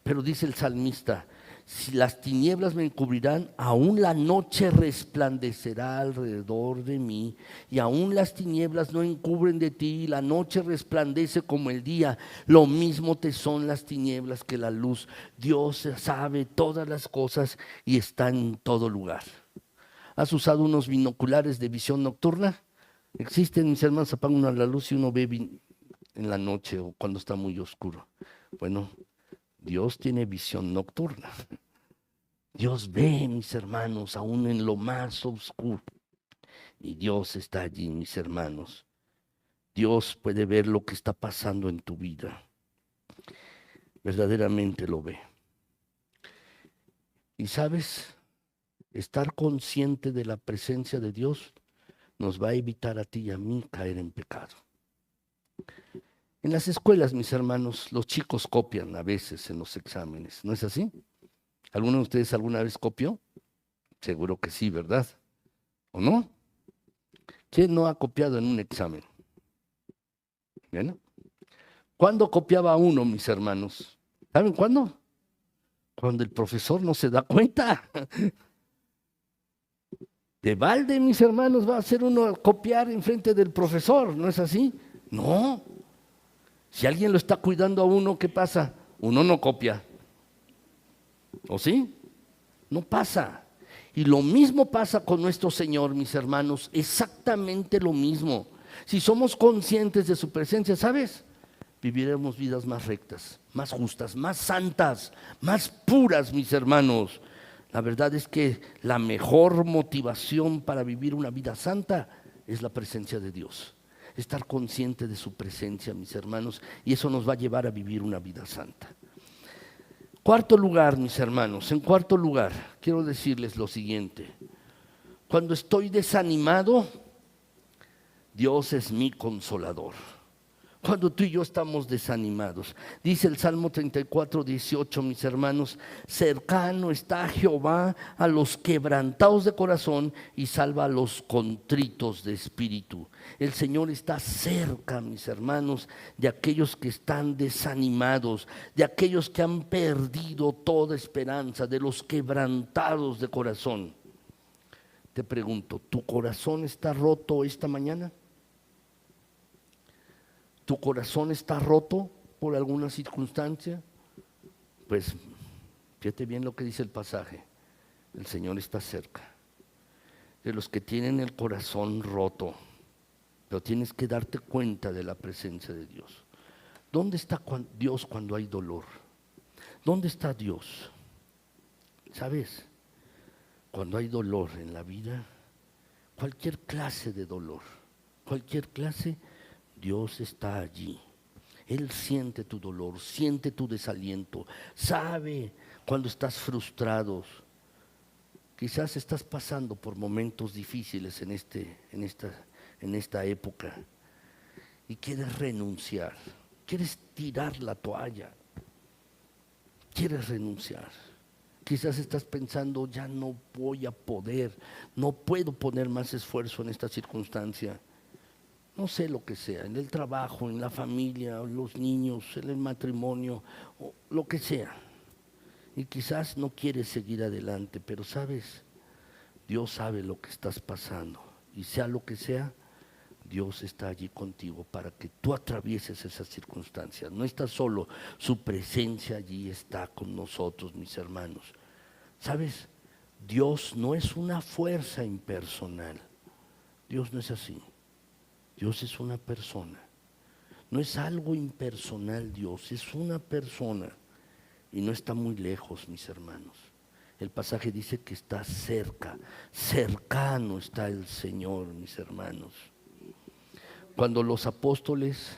Pero dice el salmista: si las tinieblas me encubrirán, aún la noche resplandecerá alrededor de mí, y aún las tinieblas no encubren de ti, y la noche resplandece como el día. Lo mismo te son las tinieblas que la luz. Dios sabe todas las cosas y está en todo lugar. ¿Has usado unos binoculares de visión nocturna? Existen, mis hermanos, apagan una la luz y uno ve en la noche o cuando está muy oscuro. Bueno, Dios tiene visión nocturna. Dios ve, mis hermanos, aún en lo más oscuro. Y Dios está allí, mis hermanos. Dios puede ver lo que está pasando en tu vida. Verdaderamente lo ve. Y sabes, estar consciente de la presencia de Dios nos va a evitar a ti y a mí caer en pecado. En las escuelas, mis hermanos, los chicos copian a veces en los exámenes, ¿no es así? ¿Alguno de ustedes alguna vez copió? Seguro que sí, ¿verdad? ¿O no? ¿Quién no ha copiado en un examen? ¿Bien? ¿Cuándo copiaba uno, mis hermanos? ¿Saben cuándo? Cuando el profesor no se da cuenta. De balde, mis hermanos, va a hacer uno copiar en frente del profesor, ¿no es así? No. Si alguien lo está cuidando a uno, ¿qué pasa? Uno no copia. ¿O sí? No pasa. Y lo mismo pasa con nuestro Señor, mis hermanos, exactamente lo mismo. Si somos conscientes de su presencia, ¿sabes? Viviremos vidas más rectas, más justas, más santas, más puras, mis hermanos. La verdad es que la mejor motivación para vivir una vida santa es la presencia de Dios. Estar consciente de su presencia, mis hermanos, y eso nos va a llevar a vivir una vida santa. Cuarto lugar, mis hermanos, en cuarto lugar, quiero decirles lo siguiente. Cuando estoy desanimado, Dios es mi consolador. Cuando tú y yo estamos desanimados, dice el Salmo 34:18, mis hermanos: cercano está Jehová a los quebrantados de corazón y salva a los contritos de espíritu. El Señor está cerca, mis hermanos, de aquellos que están desanimados, de aquellos que han perdido toda esperanza, de los quebrantados de corazón. Te pregunto, ¿tu corazón está roto esta mañana? ¿Tu corazón está roto por alguna circunstancia? Pues fíjate bien lo que dice el pasaje. El Señor está cerca de los que tienen el corazón roto, pero tienes que darte cuenta de la presencia de Dios. ¿Dónde está Dios cuando hay dolor? ¿Dónde está Dios? ¿Sabes? Cuando hay dolor en la vida, cualquier clase de dolor, cualquier clase, Dios está allí. Él siente tu dolor, siente tu desaliento, sabe cuando estás frustrado. Quizás estás pasando por momentos difíciles en esta época y quieres renunciar, quieres tirar la toalla, quieres renunciar. Quizás estás pensando, ya no voy a poder, no puedo poner más esfuerzo en esta circunstancia. No sé lo que sea, en el trabajo, en la familia, los niños, en el matrimonio, o lo que sea. Y quizás no quieres seguir adelante, pero sabes, Dios sabe lo que estás pasando. Y sea lo que sea, Dios está allí contigo para que tú atravieses esas circunstancias. No estás solo, su presencia allí está con nosotros, mis hermanos. ¿Sabes? Dios no es una fuerza impersonal. Dios no es así. Dios es una persona. No es algo impersonal Dios, es una persona y no está muy lejos, mis hermanos. El pasaje dice que está cerca, cercano está el Señor, mis hermanos. Cuando los apóstoles,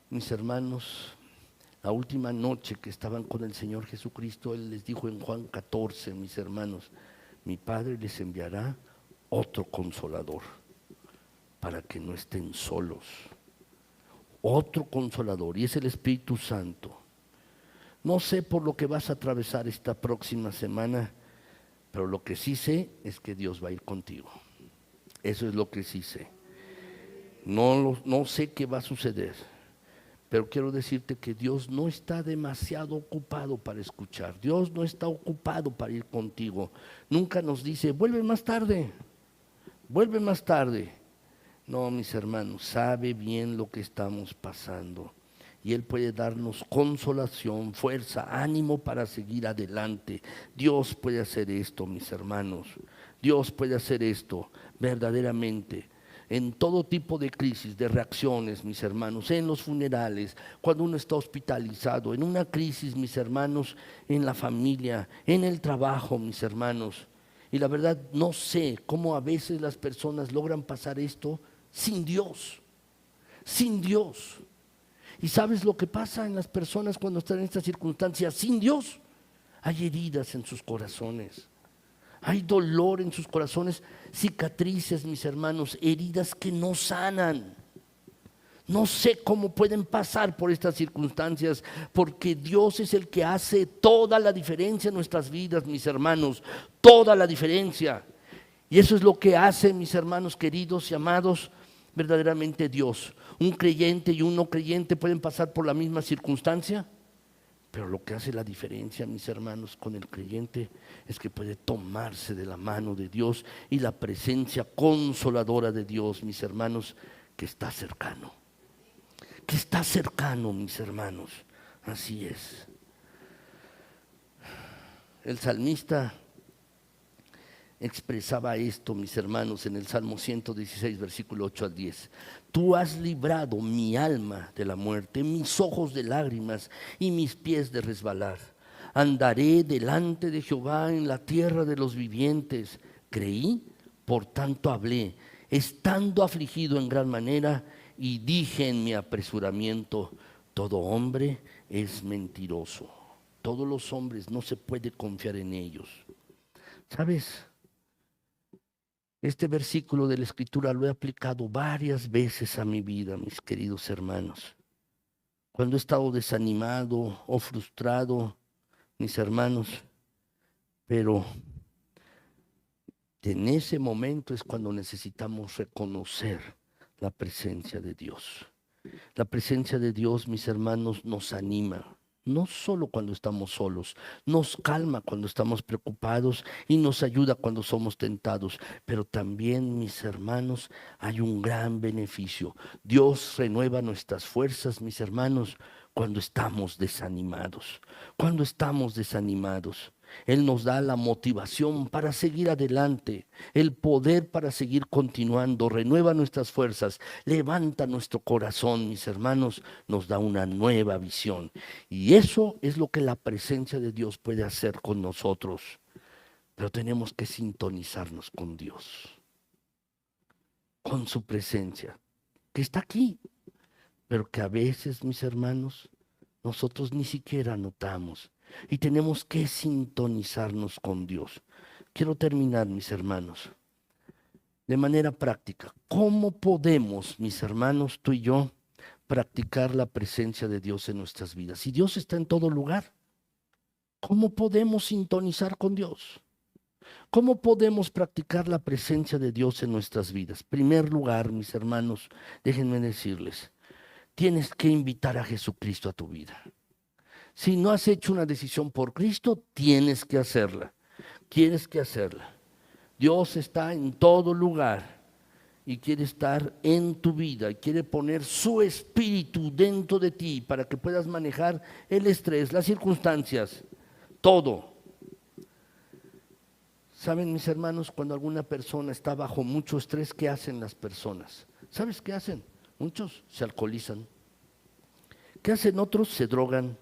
mis hermanos, la última noche que estaban con el Señor Jesucristo, Él les dijo en Juan 14, mis hermanos, mi Padre les enviará otro consolador para que no estén solos. Otro consolador, y es el Espíritu Santo. No sé por lo que vas a atravesar esta próxima semana, pero lo que sí sé es que Dios va a ir contigo. Eso es lo que sí sé. No sé qué va a suceder, pero quiero decirte que Dios no está demasiado ocupado para escuchar. Dios no está ocupado para ir contigo. Nunca nos dice, vuelve más tarde, vuelve más tarde. No, mis hermanos, sabe bien lo que estamos pasando. Y Él puede darnos consolación, fuerza, ánimo para seguir adelante. Dios puede hacer esto, mis hermanos. Dios puede hacer esto verdaderamente. En todo tipo de crisis, de reacciones, mis hermanos, en los funerales, cuando uno está hospitalizado, en una crisis, mis hermanos, en la familia, en el trabajo, mis hermanos. Y la verdad, no sé cómo a veces las personas logran pasar esto sin Dios, sin Dios. ¿Y sabes lo que pasa en las personas cuando están en estas circunstancias sin Dios? Hay heridas en sus corazones, hay dolor en sus corazones, cicatrices, mis hermanos, heridas que no sanan. No sé cómo pueden pasar por estas circunstancias, porque Dios es el que hace toda la diferencia en nuestras vidas, mis hermanos, toda la diferencia. Y eso es lo que hace, mis hermanos queridos y amados, verdaderamente Dios. Un creyente y un no creyente pueden pasar por la misma circunstancia, pero lo que hace la diferencia, mis hermanos, con el creyente es que puede tomarse de la mano de Dios y la presencia consoladora de Dios, mis hermanos, que está cercano. Que está cercano, mis hermanos. Así es. El salmista expresaba esto, mis hermanos, en el Salmo 116, versículo 8 al 10. Tú has librado mi alma de la muerte, mis ojos de lágrimas y mis pies de resbalar. Andaré delante de Jehová en la tierra de los vivientes. Creí, por tanto hablé, estando afligido en gran manera, y dije en mi apresuramiento, todo hombre es mentiroso. Todos los hombres no se puede confiar en ellos. ¿Sabes? Este versículo de la Escritura lo he aplicado varias veces a mi vida, mis queridos hermanos. Cuando he estado desanimado o frustrado, mis hermanos, pero en ese momento es cuando necesitamos reconocer la presencia de Dios. La presencia de Dios, mis hermanos, nos anima. No solo cuando estamos solos, nos calma cuando estamos preocupados y nos ayuda cuando somos tentados, pero también, mis hermanos, hay un gran beneficio. Dios renueva nuestras fuerzas, mis hermanos, cuando estamos desanimados. Cuando estamos desanimados, Él nos da la motivación para seguir adelante, el poder para seguir continuando, renueva nuestras fuerzas, levanta nuestro corazón, mis hermanos, nos da una nueva visión. Y eso es lo que la presencia de Dios puede hacer con nosotros. Pero tenemos que sintonizarnos con Dios, con su presencia, que está aquí, pero que a veces, mis hermanos, nosotros ni siquiera notamos. Y tenemos que sintonizarnos con Dios. Quiero terminar, mis hermanos, de manera práctica. ¿Cómo podemos, mis hermanos, tú y yo, practicar la presencia de Dios en nuestras vidas? Si Dios está en todo lugar, ¿cómo podemos sintonizar con Dios? ¿Cómo podemos practicar la presencia de Dios en nuestras vidas? En primer lugar, mis hermanos, déjenme decirles, tienes que invitar a Jesucristo a tu vida. Si no has hecho una decisión por Cristo, tienes que hacerla. Tienes que hacerla. Dios está en todo lugar y quiere estar en tu vida y quiere poner su espíritu dentro de ti para que puedas manejar el estrés, las circunstancias, todo. ¿Saben, mis hermanos, cuando alguna persona está bajo mucho estrés, qué hacen las personas? ¿Sabes qué hacen? Muchos se alcoholizan. ¿Qué hacen otros? Se drogan.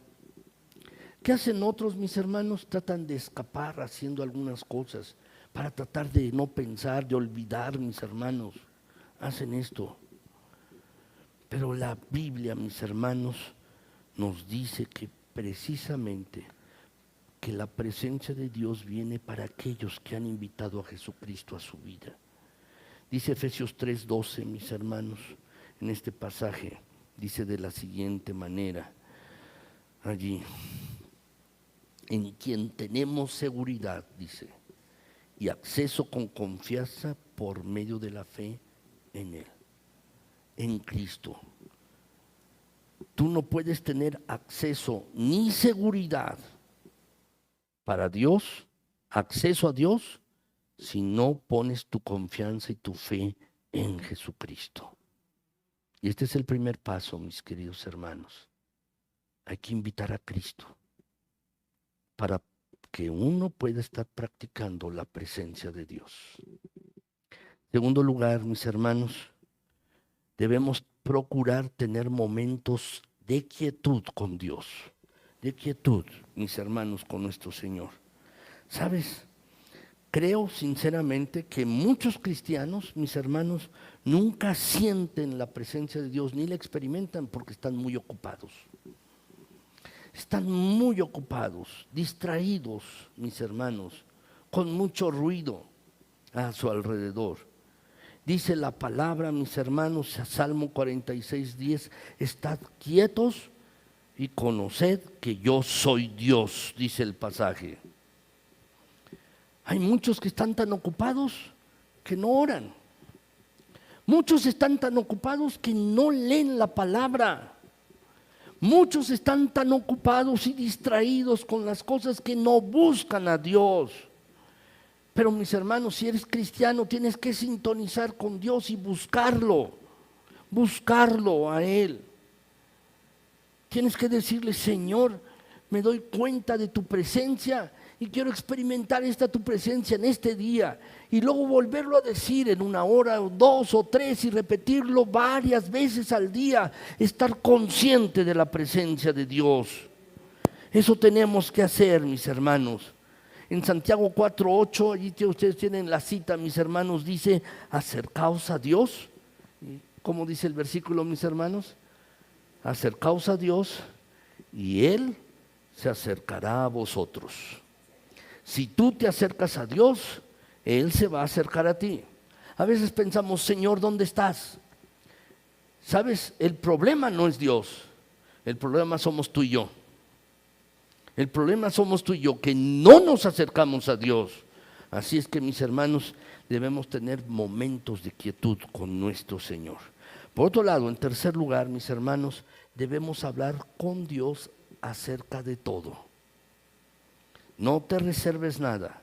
¿Qué hacen otros, mis hermanos? Tratan de escapar haciendo algunas cosas para tratar de no pensar, de olvidar, mis hermanos. Hacen esto. Pero la Biblia, mis hermanos, nos dice que precisamente que la presencia de Dios viene para aquellos que han invitado a Jesucristo a su vida. Dice Efesios 3:12, mis hermanos, en este pasaje, dice de la siguiente manera, allí, en quien tenemos seguridad, dice, y acceso con confianza por medio de la fe en Él, en Cristo. Tú no puedes tener acceso ni seguridad para Dios, acceso a Dios, si no pones tu confianza y tu fe en Jesucristo. Y este es el primer paso, mis queridos hermanos. Hay que invitar a Cristo para que uno pueda estar practicando la presencia de Dios. Segundo lugar, mis hermanos, debemos procurar tener momentos de quietud con Dios, de quietud, mis hermanos, con nuestro Señor. ¿Sabes? Creo sinceramente que muchos cristianos, mis hermanos, nunca sienten la presencia de Dios ni la experimentan porque están muy ocupados. Están muy ocupados, distraídos, mis hermanos, con mucho ruido a su alrededor. Dice la palabra, mis hermanos, Salmo 46:10, estad quietos y conoced que yo soy Dios, dice el pasaje. Hay muchos que están tan ocupados que no oran. Muchos están tan ocupados que no leen la palabra. Muchos están tan ocupados y distraídos con las cosas que no buscan a Dios. Pero mis hermanos, si eres cristiano, tienes que sintonizar con Dios y buscarlo a Él. Tienes que decirle, Señor, me doy cuenta de tu presencia y quiero experimentar tu presencia en este día. Y luego volverlo a decir en 1 hora, o 2 o 3 y repetirlo varias veces al día. Estar consciente de la presencia de Dios. Eso tenemos que hacer, mis hermanos. En Santiago 4:8, allí ustedes tienen la cita, mis hermanos, dice, acercaos a Dios. ¿Cómo dice el versículo, mis hermanos? Acercaos a Dios y Él se acercará a vosotros. Si tú te acercas a Dios, Él se va a acercar a ti. A veces pensamos, Señor, ¿dónde estás? ¿Sabes? El problema no es Dios, el problema somos tú y yo. El problema somos tú y yo, que no nos acercamos a Dios. Así es que, mis hermanos, debemos tener momentos de quietud con nuestro Señor. Por otro lado, en tercer lugar, mis hermanos, debemos hablar con Dios acerca de todo. No te reserves nada.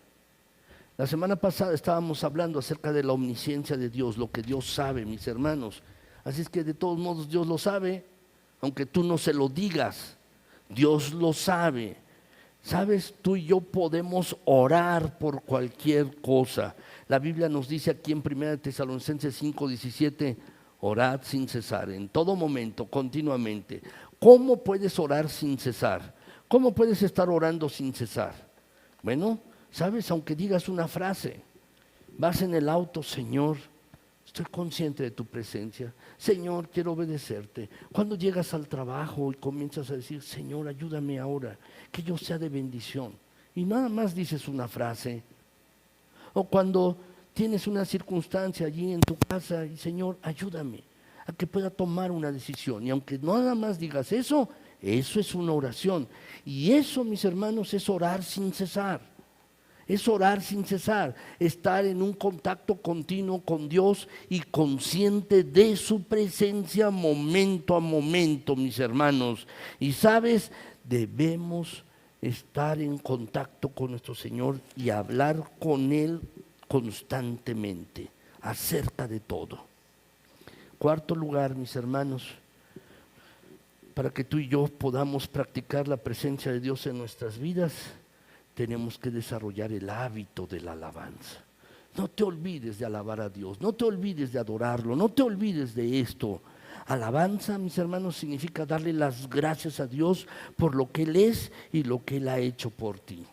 La semana pasada estábamos hablando acerca de la omnisciencia de Dios, lo que Dios sabe, mis hermanos. Así es que de todos modos Dios lo sabe, aunque tú no se lo digas. Dios lo sabe. ¿Sabes? Tú y yo podemos orar por cualquier cosa. La Biblia nos dice aquí en 1 Tesalonicenses 5:17, orad sin cesar, en todo momento, continuamente. ¿Cómo puedes orar sin cesar? ¿Cómo puedes estar orando sin cesar? Bueno, ¿sabes? Aunque digas una frase, vas en el auto, Señor, estoy consciente de tu presencia. Señor, quiero obedecerte. Cuando llegas al trabajo y comienzas a decir, Señor, ayúdame ahora, que yo sea de bendición. Y nada más dices una frase. O cuando tienes una circunstancia allí en tu casa y Señor, ayúdame a que pueda tomar una decisión. Y aunque nada más digas eso, eso es una oración. Y eso, mis hermanos, es orar sin cesar. Es orar sin cesar, estar en un contacto continuo con Dios y consciente de su presencia momento a momento, mis hermanos. Y sabes, debemos estar en contacto con nuestro Señor y hablar con Él constantemente, acerca de todo. Cuarto lugar, mis hermanos, para que tú y yo podamos practicar la presencia de Dios en nuestras vidas, tenemos que desarrollar el hábito de la alabanza. No te olvides de alabar a Dios, no te olvides de adorarlo, no te olvides de esto. Alabanza, mis hermanos, significa darle las gracias a Dios por lo que Él es y lo que Él ha hecho por ti.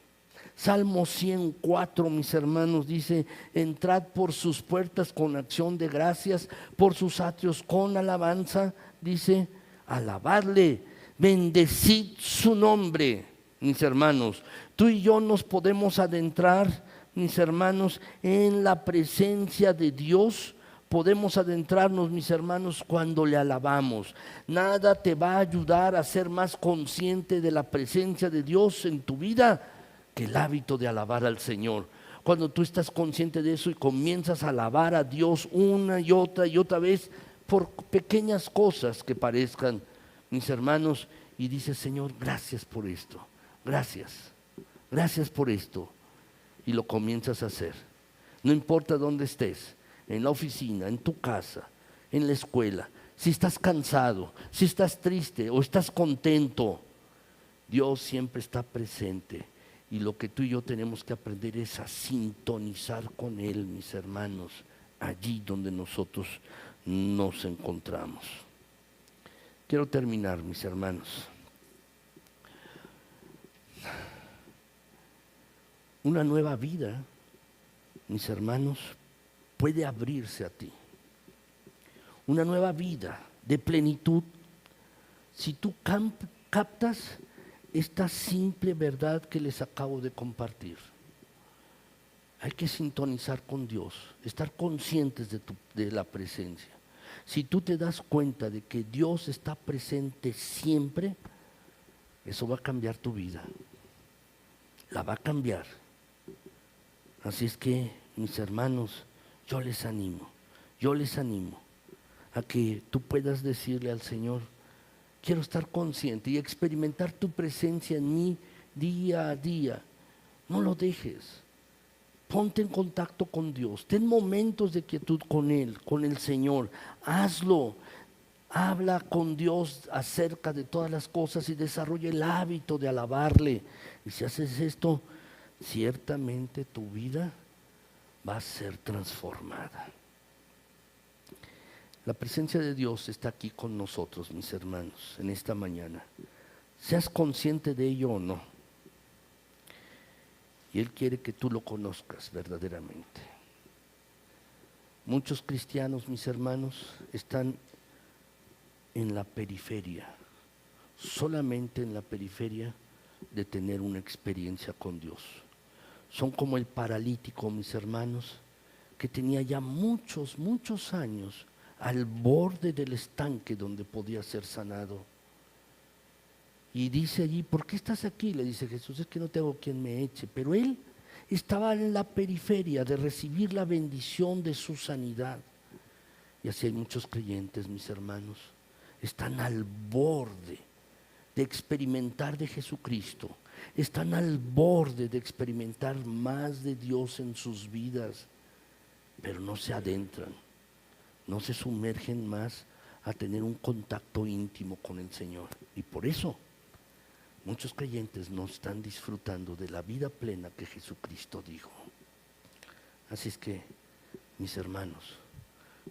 Salmo 104, mis hermanos, dice: entrad por sus puertas con acción de gracias, por sus atrios con alabanza. Dice: alabadle, bendecid su nombre. Mis hermanos, tú y yo nos podemos adentrar, mis hermanos, en la presencia de Dios. Podemos adentrarnos, mis hermanos, cuando le alabamos. Nada te va a ayudar a ser más consciente de la presencia de Dios en tu vida que el hábito de alabar al Señor. Cuando tú estás consciente de eso y comienzas a alabar a Dios una y otra vez por pequeñas cosas que parezcan, mis hermanos, y dices: Señor, gracias por esto, gracias por esto, y lo comienzas a hacer. No importa dónde estés, en la oficina, en tu casa, en la escuela, si estás cansado, si estás triste o estás contento, Dios siempre está presente. Y lo que tú y yo tenemos que aprender es a sintonizar con Él, mis hermanos, allí donde nosotros nos encontramos. Quiero terminar, mis hermanos. Una nueva vida, mis hermanos, puede abrirse a ti. Una nueva vida de plenitud, si tú captas esta simple verdad que les acabo de compartir. Hay que sintonizar con Dios, estar conscientes de la presencia. Si tú te das cuenta de que Dios está presente siempre, eso va a cambiar tu vida, la va a cambiar. Así es que, mis hermanos, yo les animo a que tú puedas decirle al Señor: quiero estar consciente y experimentar tu presencia en mí día a día. No lo dejes. Ponte en contacto con Dios. Ten momentos de quietud con Él, con el Señor. Hazlo. Habla con Dios acerca de todas las cosas y desarrolla el hábito de alabarle. Y si haces esto, ciertamente tu vida va a ser transformada. La presencia de Dios está aquí con nosotros, mis hermanos, en esta mañana. Seas consciente de ello o no. Y Él quiere que tú lo conozcas verdaderamente. Muchos cristianos, mis hermanos, están en la periferia, solamente en la periferia de tener una experiencia con Dios. Son como el paralítico, mis hermanos, que tenía ya muchos años al borde del estanque donde podía ser sanado. Y dice allí: ¿por qué estás aquí? Le dice Jesús: es que no tengo quien me eche. Pero él estaba en la periferia de recibir la bendición de su sanidad. Y así hay muchos creyentes, mis hermanos, están al borde de experimentar de Jesucristo, están al borde de experimentar más de Dios en sus vidas, pero no se adentran, no se sumergen más a tener un contacto íntimo con el Señor. Y por eso muchos creyentes no están disfrutando de la vida plena que Jesucristo dijo. Así es que, mis hermanos,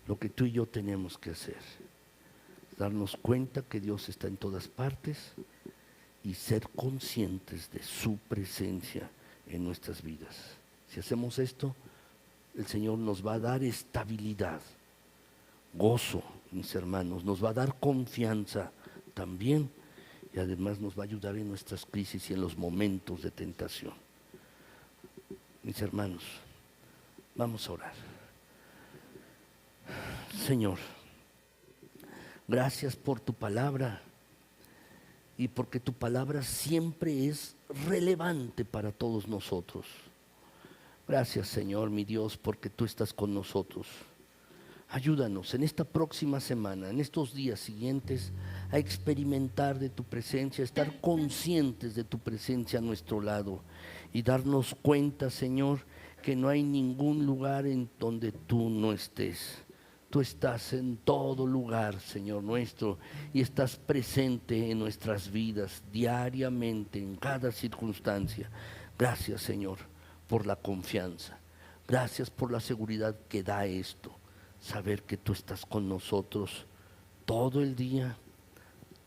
lo que tú y yo tenemos que hacer es darnos cuenta que Dios está en todas partes y ser conscientes de su presencia en nuestras vidas. Si hacemos esto, el Señor nos va a dar estabilidad, gozo, mis hermanos, nos va a dar confianza también, y además nos va a ayudar en nuestras crisis y en los momentos de tentación. Mis hermanos, vamos a orar. Señor, gracias por tu palabra y porque tu palabra siempre es relevante para todos nosotros. Gracias, Señor, mi Dios, porque tú estás con nosotros. Ayúdanos en esta próxima semana, en estos días siguientes, a experimentar de tu presencia, a estar conscientes de tu presencia a nuestro lado y darnos cuenta, Señor, que no hay ningún lugar en donde tú no estés. Tú estás en todo lugar, Señor nuestro, y estás presente en nuestras vidas diariamente, en cada circunstancia. Gracias, Señor, por la confianza. Gracias por la seguridad que da esto. Saber que tú estás con nosotros todo el día,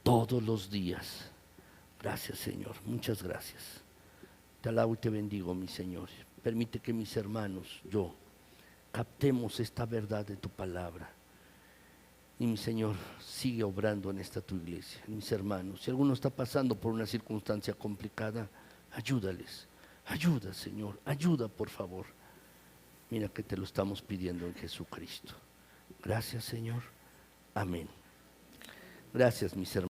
todos los días. Gracias, Señor, muchas gracias. Te alabo y te bendigo, mi Señor. Permite que mis hermanos, yo, captemos esta verdad de tu palabra. Y mi Señor, sigue obrando en esta tu iglesia, en mis hermanos. Si alguno está pasando por una circunstancia complicada, ayúdales. Ayuda, Señor, ayuda, por favor. Mira que te lo estamos pidiendo en Jesucristo. Gracias, Señor. Amén. Gracias, mis hermanos.